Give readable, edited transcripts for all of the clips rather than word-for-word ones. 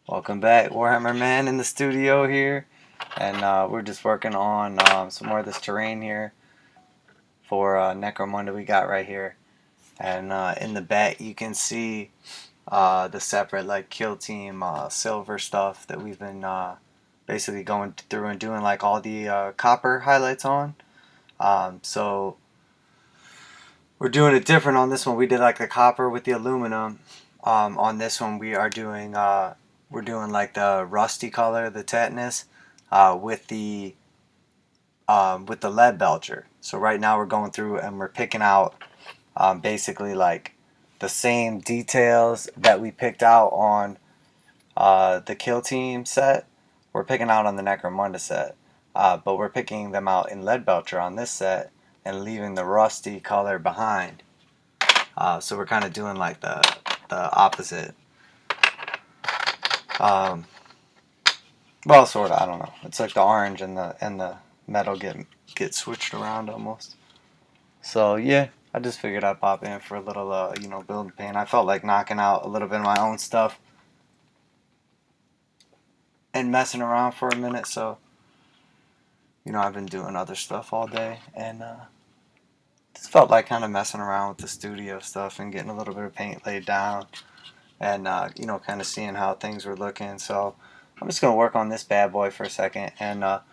Welcome back, Warhammer Man in the studio here, and we're just working on some more of this terrain here for Necromunda we got right here. And in the back you can see the separate like kill team silver stuff that we've been basically going through and doing like all the copper highlights on. So we're doing it different on this one. We did like the copper with the aluminum. On this one we're doing like the rusty color, the tetanus, with the lead belcher. So right now we're going through and we're picking out basically like the same details that we picked out on the kill team set. We're picking out on the Necromunda set, but we're picking them out in lead belcher on this set and leaving the rusty color behind. So we're kind of doing like the opposite. Well, sort of. I don't know. It's like the orange and the metal get switched around almost. So yeah, I just figured I'd pop in for a little build paint. I felt like knocking out a little bit of my own stuff and messing around for a minute. So I've been doing other stuff all day and just felt like kind of messing around with the studio stuff and getting a little bit of paint laid down and kind of seeing how things were looking. So I'm just gonna work on this bad boy for a second, and all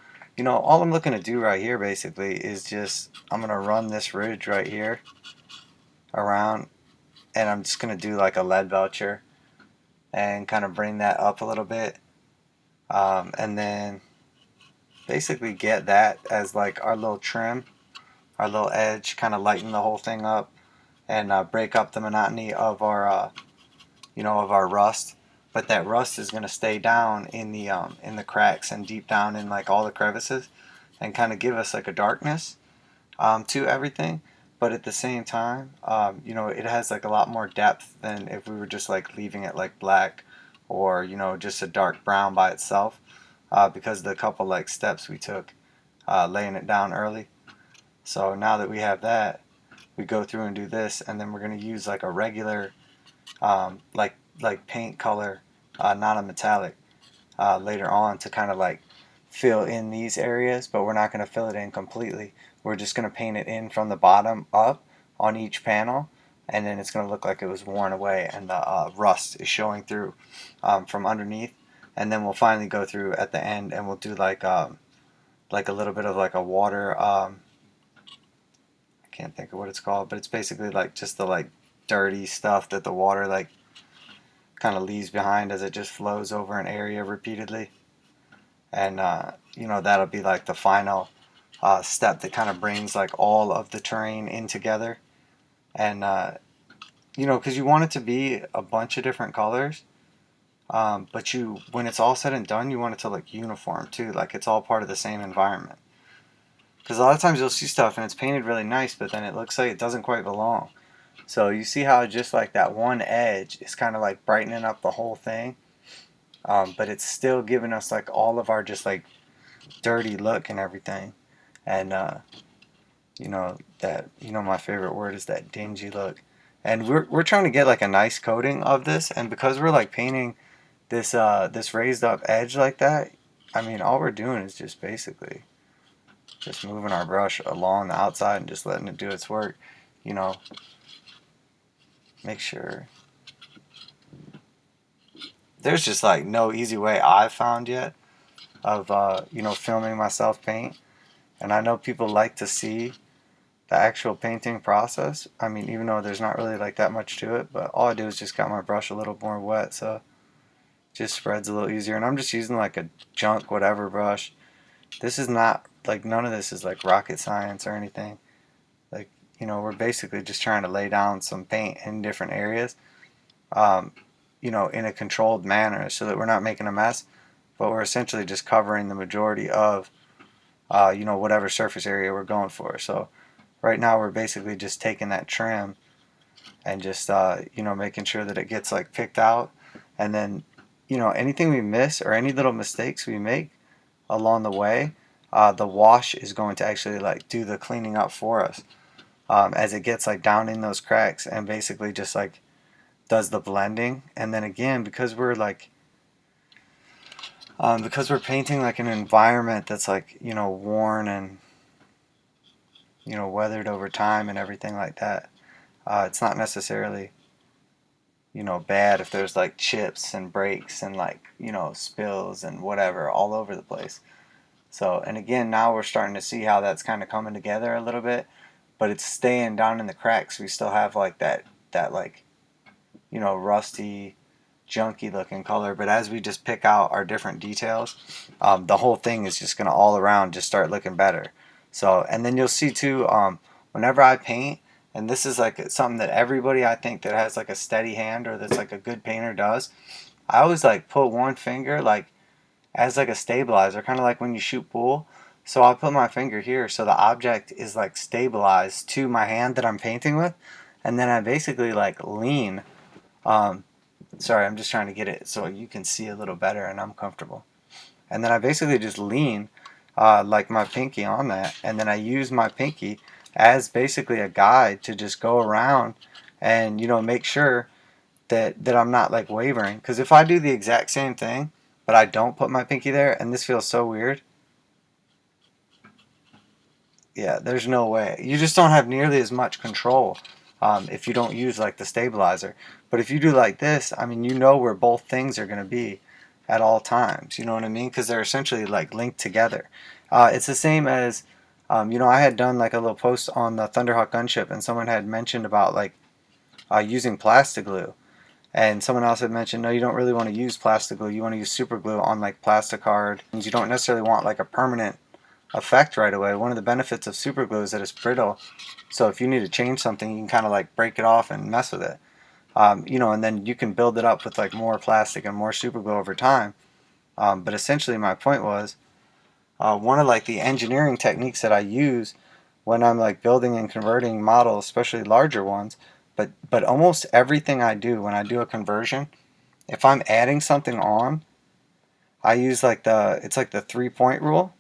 I'm looking to do right here basically is just I'm gonna run this ridge right here around, and I'm just gonna do like a lead belcher and kind of bring that up a little bit, and then basically get that as like our little trim, our little edge, kind of lighten the whole thing up and break up the monotony of our of our rust. But that rust is going to stay down in the cracks and deep down in like all the crevices and kind of give us like a darkness to everything. But at the same time, it has like a lot more depth than if we were just like leaving it like black or just a dark brown by itself, because of the couple like steps we took laying it down early. So now that we have that, we go through and do this, and then we're going to use like a regular like paint color, not a metallic, later on to kind of like fill in these areas, but we're not going to fill it in completely. We're just going to paint it in from the bottom up on each panel, and then it's going to look like it was worn away and the rust is showing through from underneath. And then we'll finally go through at the end and we'll do like a little bit of like a water. I can't think of what it's called, but it's basically like just the like dirty stuff that the water like kind of leaves behind as it just flows over an area repeatedly. And that'll be like the final step that kind of brings like all of the terrain in together. And because you want it to be a bunch of different colors, but when it's all said and done, you want it to look uniform too, like it's all part of the same environment. Because a lot of times you'll see stuff and it's painted really nice, but then it looks like it doesn't quite belong. So you see how just like that one edge is kind of like brightening up the whole thing, but it's still giving us like all of our just like dirty look and everything. And my favorite word is that dingy look. And we're trying to get like a nice coating of this, and because we're like painting this raised up edge like that, I mean all we're doing is just basically just moving our brush along the outside and just letting it do its work. Make sure there's just like no easy way I've found yet of filming myself paint, and I know people like to see the actual painting process. I mean, even though there's not really like that much to it, but all I do is just got my brush a little more wet, so it just spreads a little easier. And I'm just using like a junk whatever brush. This is not like, none of this is like rocket science or anything. Like, we're basically just trying to lay down some paint in different areas, in a controlled manner so that we're not making a mess, but we're essentially just covering the majority of, whatever surface area we're going for. So right now we're basically just taking that trim and just, making sure that it gets like picked out. And then, anything we miss or any little mistakes we make along the way, the wash is going to actually like do the cleaning up for us, as it gets like down in those cracks and basically just like does the blending. And then again, because we're like because we're painting like an environment that's like, you know, worn and, you know, weathered over time and everything like that. It's not necessarily, you know, bad if there's like chips and breaks and like, you know, spills and whatever all over the place. So, and again, now we're starting to see how that's kind of coming together a little bit, but it's staying down in the cracks. We still have like that like, you know, rusty, junky looking color. But as we just pick out our different details, the whole thing is just going to all around just start looking better. So, and then you'll see too, whenever I paint, and this is like something that everybody I think that has like a steady hand or that's like a good painter does, I always like put one finger like as like a stabilizer, kind of like when you shoot pool. So I'll put my finger here so the object is like stabilized to my hand that I'm painting with, and then I basically like lean. Um, sorry, I'm just trying to get it so you can see a little better and I'm comfortable. And then I basically just lean like my pinky on that, and then I use my pinky as basically a guide to just go around and, you know, make sure that I'm not like wavering. Because if I do the exact same thing but I don't put my pinky there, and this feels so weird, yeah, there's no way. You just don't have nearly as much control if you don't use like the stabilizer. But if you do like this, I mean, you know where both things are going to be at all times. You know what I mean? Because they're essentially like linked together. It's the same as, you know, I had done like a little post on the Thunderhawk gunship, and someone had mentioned about like using plastic glue. And someone else had mentioned, no, you don't really want to use plastic glue. You want to use super glue on like plasticard. You don't necessarily want like a permanent effect right away. One of the benefits of super glue is that it's brittle. So if you need to change something, you can kind of like break it off and mess with it. You know, and then you can build it up with like more plastic and more super glue over time. But essentially my point was, one of like the engineering techniques that I use when I'm like building and converting models, especially larger ones, but almost everything I do when I do a conversion, if I'm adding something on, I use like it's like the 3-point rule.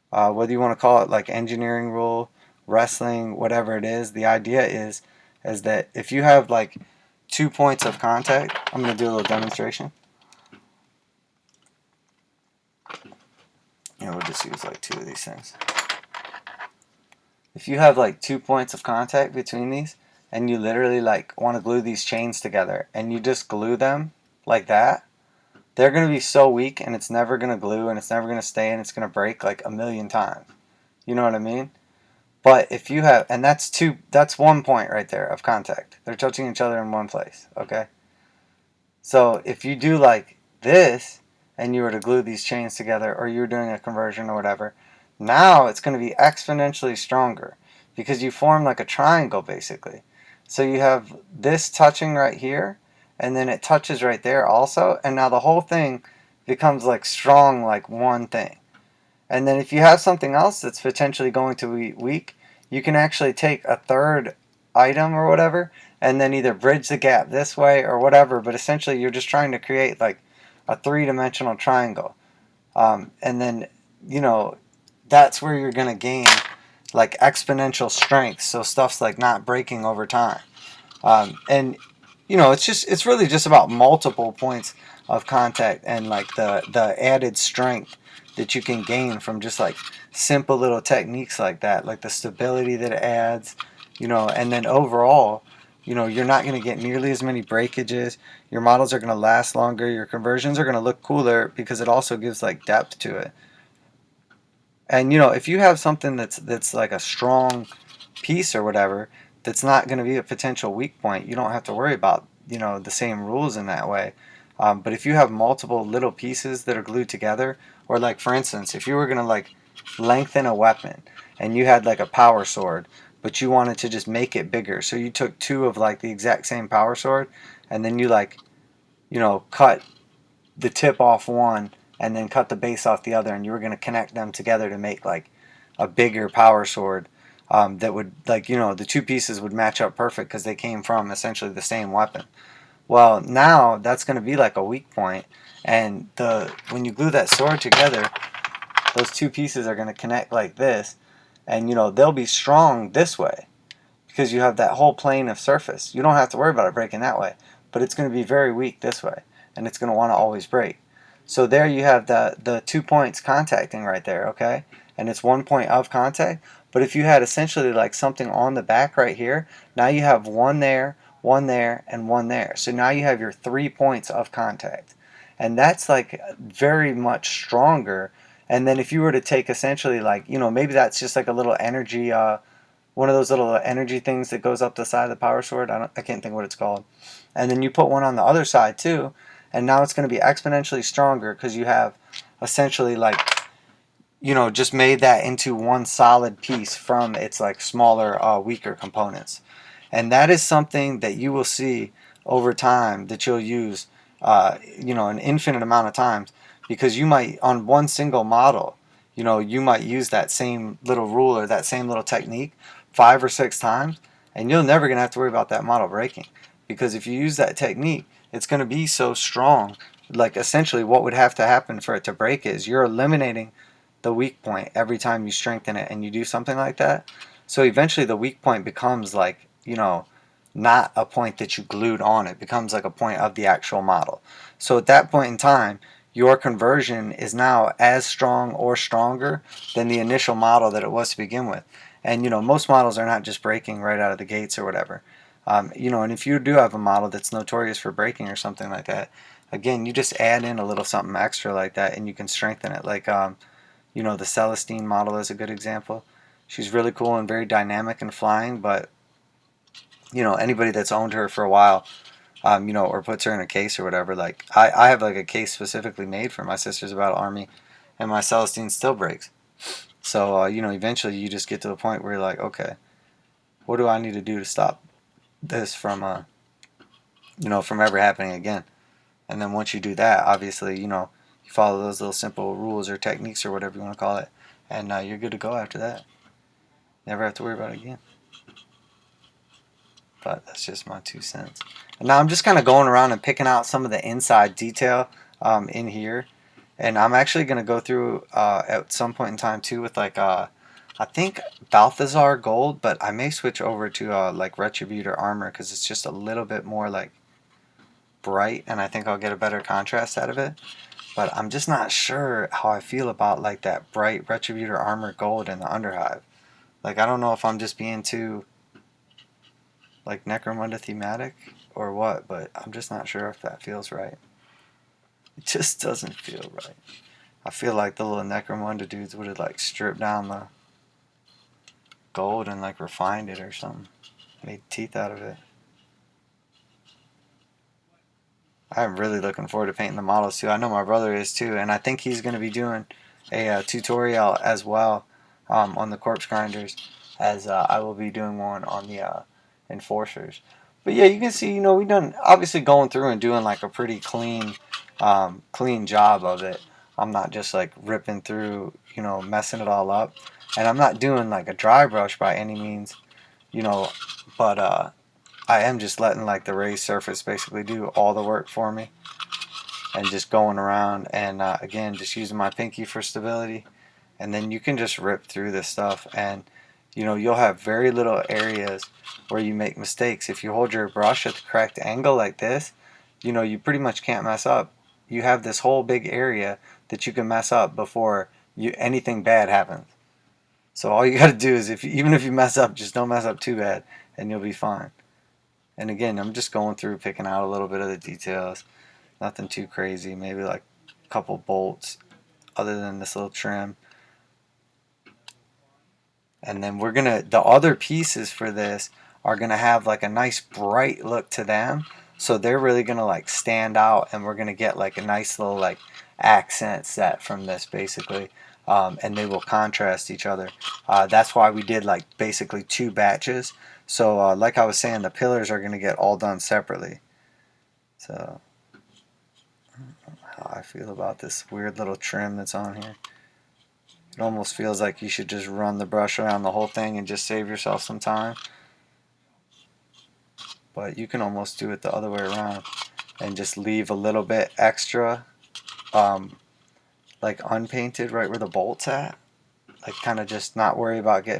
Whether you want to call it like engineering rule, wrestling, whatever it is, the idea is that if you have like 2 points of contact, I'm going to do a little demonstration. You know, we'll just use like 2 of these things. If you have like 2 points of contact between these, and you literally like want to glue these chains together, and you just glue them like that, they're going to be so weak, and it's never going to glue, and it's never going to stay, and it's going to break like a million times. You know what I mean? But if you have, and that's 1 point right there of contact. They're touching each other in one place, okay? So if you do like this, and you were to glue these chains together, or you were doing a conversion or whatever, now it's going to be exponentially stronger because you form like a triangle basically. So you have this touching right here, and then it touches right there also, and now the whole thing becomes like strong like one thing. And then if you have something else that's potentially going to be weak, you can actually take a third item or whatever and then either bridge the gap this way or whatever, but essentially you're just trying to create like a 3-dimensional triangle. And then, you know, that's where you're going to gain like exponential strength, so stuff's like not breaking over time. And, you know, it's really just about multiple points of contact and like the added strength that you can gain from just like simple little techniques like that, like the stability that it adds, you know, and then overall, you know, you're not going to get nearly as many breakages. Your models are going to last longer. Your conversions are going to look cooler because it also gives like depth to it. And, you know, if you have something that's like a strong piece or whatever, that's not going to be a potential weak point, you don't have to worry about, you know, the same rules in that way. But if you have multiple little pieces that are glued together, or like for instance, if you were going to like lengthen a weapon and you had like a power sword, but you wanted to just make it bigger, so you took 2 of like the exact same power sword, and then you like, you know, cut the tip off one and then cut the base off the other, and you were going to connect them together to make like a bigger power sword, that would, like, you know, the 2 pieces would match up perfect because they came from essentially the same weapon. Well, now that's going to be like a weak point, and when you glue that sword together, those 2 pieces are going to connect like this, and, you know, they'll be strong this way because you have that whole plane of surface. You don't have to worry about it breaking that way, but it's going to be very weak this way, and it's going to want to always break. So there you have the 2 points contacting right there, okay? And it's 1 point of contact. But if you had essentially like something on the back right here, now you have one there, and one there. So now you have your 3 points of contact. And that's like very much stronger. And then if you were to take essentially like, maybe that's just like a little energy, one of those little energy things that goes up the side of the power sword. I can't think what it's called. And then you put one on the other side too, and now it's going to be exponentially stronger because you have essentially like, just made that into one solid piece from its like smaller, weaker components. And that is something that you will see over time that you'll use, an infinite amount of times, because you might, on one single model, you might use that same little rule or that same little technique 5 or 6 times, and you're never going to have to worry about that model breaking. Because if you use that technique, it's going to be so strong. Like essentially what would have to happen for it to break is you're eliminating the weak point every time you strengthen it and you do something like that. So eventually the weak point becomes like, not a point that you glued on. It becomes like a point of the actual model. So at that point in time, your conversion is now as strong or stronger than the initial model that it was to begin with. And most models are not just breaking right out of the gates or whatever. And if you do have a model that's notorious for breaking or something like that, again, you just add in a little something extra like that and you can strengthen it. Like, the Celestine model is a good example. She's really cool and very dynamic and flying, but, anybody that's owned her for a while, or puts her in a case or whatever, like, I have like a case specifically made for my Sisters of Battle Army, and my Celestine still breaks. So, eventually you just get to the point where you're like, okay, what do I need to do to stop this from, from ever happening again? And then once you do that, obviously, you follow those little simple rules or techniques or whatever you want to call it, and you're good to go after that. Never have to worry about it again. But that's just my 2 cents. And now I'm just kind of going around and picking out some of the inside detail in here. And I'm actually going to go through at some point in time too with like, I think Balthazar Gold, but I may switch over to like Retributor Armor because it's just a little bit more like bright, and I think I'll get a better contrast out of it. But I'm just not sure how I feel about like that bright Retributor Armor Gold in the Underhive. Like, I don't know if I'm just being too like Necromunda thematic or what, but I'm just not sure if that feels right. It just doesn't feel right. I feel like the little Necromunda dudes would have like stripped down the gold and like refined it or something. Made teeth out of it. I'm really looking forward to painting the models too. I know my brother is too, and I think he's going to be doing a tutorial as well on the corpse grinders, as I will be doing one on the enforcers. But yeah, you can see, we've done obviously going through and doing like a pretty clean job of it. I'm not just like ripping through, messing it all up, and I'm not doing like a dry brush by any means, but I am just letting like the raised surface basically do all the work for me, and just going around and again just using my pinky for stability, and then you can just rip through this stuff, and you'll have very little areas where you make mistakes. If you hold your brush at the correct angle like this, you pretty much can't mess up. You have this whole big area that you can mess up before anything bad happens. So all you got to do is, even if you mess up, just don't mess up too bad, and you'll be fine. And again, I'm just going through picking out a little bit of the details. Nothing too crazy. Maybe like a couple bolts other than this little trim. And then the other pieces for this are going to have like a nice bright look to them. So they're really going to like stand out, and we're going to get like a nice little like accent set from this basically. And they will contrast each other. That's why we did like basically 2 batches. So like I was saying, the pillars are going to get all done separately. So I don't know how I feel about this weird little trim that's on here. It almost feels like you should just run the brush around the whole thing and just save yourself some time. But you can almost do it the other way around and just leave a little bit extra like unpainted right where the bolt's at. Like kind of just not worry about getting